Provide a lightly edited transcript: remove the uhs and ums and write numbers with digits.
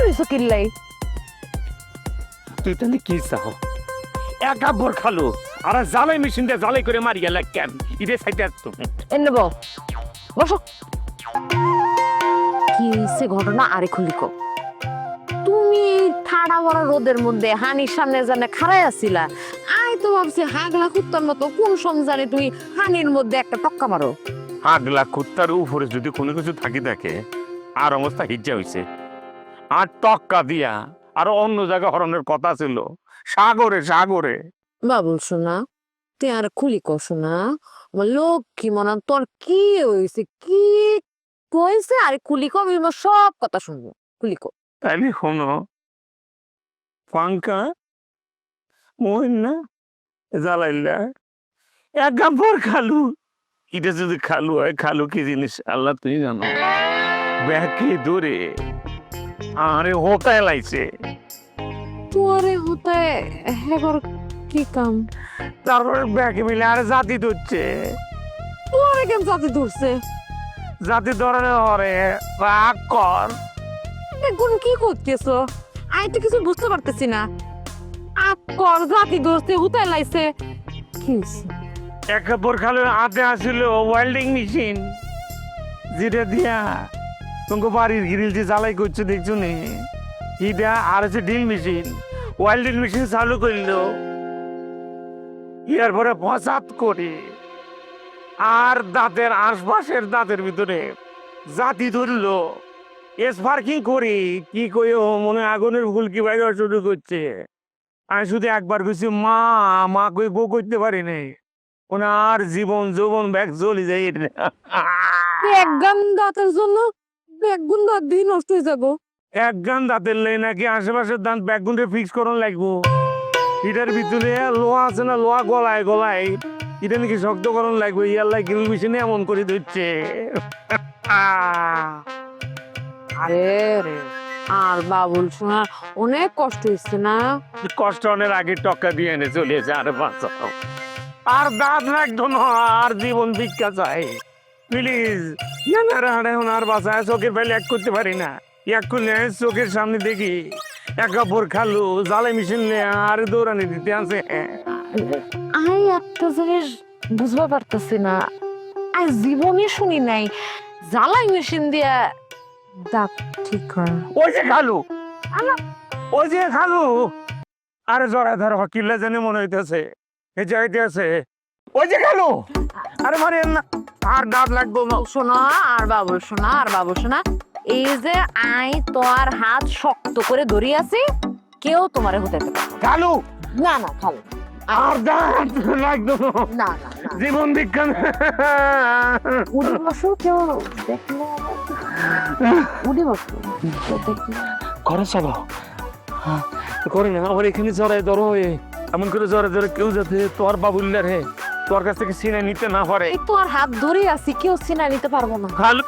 হইছো কিল্লাই? তুই তাহলে কি চাও? একা বোর খালো আর জ্বালাই মেশিন দিয়ে জ্বালাই করে মারি গেল কেন? ইরে সাইতে তো এনে বসো। কি হয়েছে ঘটনা আরে খুলি কও। তুমি ঠাড়া বড় রোদের মধ্যে হানির সামনে জানে খাড়াই আছিলা, আই তো ভাবছি হাগলা কুত্তার মতো কোন সংসারে তুই হানির মধ্যে একটা টক্কা মারো। আগলা কুত্তার উপরে যদি কোনো কিছু থাকি থাকে আর অবস্থা হিজ্জা হইছে। আর টক্কা দিয়া আর অন্য জায়গা হরণের কথা ছিল সাগরে সাগরে। বাবুল শোনা তুই আর খুলি কও শোনা, আমার লক্ষ্মী মনা তোর কি হয়েছে, কি কইছে আরে খুলি কও, আমি আমার সব কথা শুনবো, খুলি কও। তাইলে শোনো, পাঙ্কা মোহন না জ্বালাইলা এক গাম্পর খালু। এটা যদি খালু হয়, খালু কি জিনিস আল্লাহ তুমি জানো। ব্যাকে ধরে আরে হোতায় লাইছে। তোরে হতে হেগর কি কাম? তারপরে ব্যাকে মিলে আরে জাতি ধরছে। তোরে কেন জাতি ধরছে? জাতি ধরে হরে রাগ কর। এখন কি করতেছো? আই তো কিছু বুঝতে পারতেছি না। আকর জাতি ধরছে হুতাই লাইছে কি হইছে? এক কাপড় খালু হাতে আসিল ওয়েল্ডিং মেশিন, যেটা দিয়া তোমাকে বাড়ির গ্রিল যে জ্বালাই করছো দেখছো নি, এটা আর হচ্ছে ড্রিল মেশিন। ওয়েল্ডিং মেশিন চালু করলো, ইয়ার পরে ফসাদ করে আর দাঁতের আশপাশের দাঁতের ভিতরে জাতি ধরলো। স্পার্কিং করি কি কই মনে আগুনের ফুলকি বাইরে শুরু করছে। আমি শুধু একবার কইছি মা মা কই বউ করতে পারি নাই। ওনার জীবন যৌবন ব্যাগ চলে যায়। এক গান দাঁতের জন্য বেগুন দাঁত দিয়ে নষ্ট হয়ে যাবো। এক গান দাঁতের লাই নাকি আশেপাশের দাঁত ব্যাগগুন্ডে ফিক্স করন লাগবো। এটার ভিতরে লোহা আছে না, লোহা গলায় গলায় এটা নাকি শক্ত করন লাগবে। ইয়াল্লাই গ্রিল মেশিনে এমন করে দিচ্ছে। আরে রে আর বাবুল শোনা অনেক কষ্ট হচ্ছে না? কষ্ট অনেক আগে টক্কা দিয়ে এনে চলিয়েছে। আরে বাঁচাও, আর দাঁত রাখতো না, আর জীবন ভিক্ষা চাই প্লিজ। আর বাসায় চোখের বাইরে এক করতে পারি না। এক করলে চোখের সামনে দেখি এক কাপড় খালু জ্বালাই মেশিন আর দৌড়ানি দিতে আছে। আমি একটা জিনিস বুঝতে পারতেছি না, আর জীবনে শুনি নাই জ্বালাই মেশিন দিয়া দাঁত ঠিক করে। ওই যে খালু, ওই যে খালু, আরে জড়া ধর কিল্লা জানে মনে হইতেছে এ যাইতে আছে। ওই যে খালু, আরে মানে না আর দাঁত লাগবো না। শোনা আর বাবুল শোনা আর বাবুল শোনা, এই যে আই তোর হাত শক্ত করে ধরি আছি, কেউ তোমারে হতে পারে খালু না। না খালো আর দাঁত লাগতো না না না, জীবন বিজ্ঞান। উঠে বসো, কেউ দেখলে উঠে বসো দেখলে। ঘরে চলো করে না আমার এখানে জড়াই ধরো, এমন করে জড়ে ধরে কেউ যাতে তোর বাবুল্লার হে তোর কাছ থেকে চিনে নিতে না পারে। এই তো আর হাত ধরে আছি, কেউ চিনা নিতে পারবো না। খালু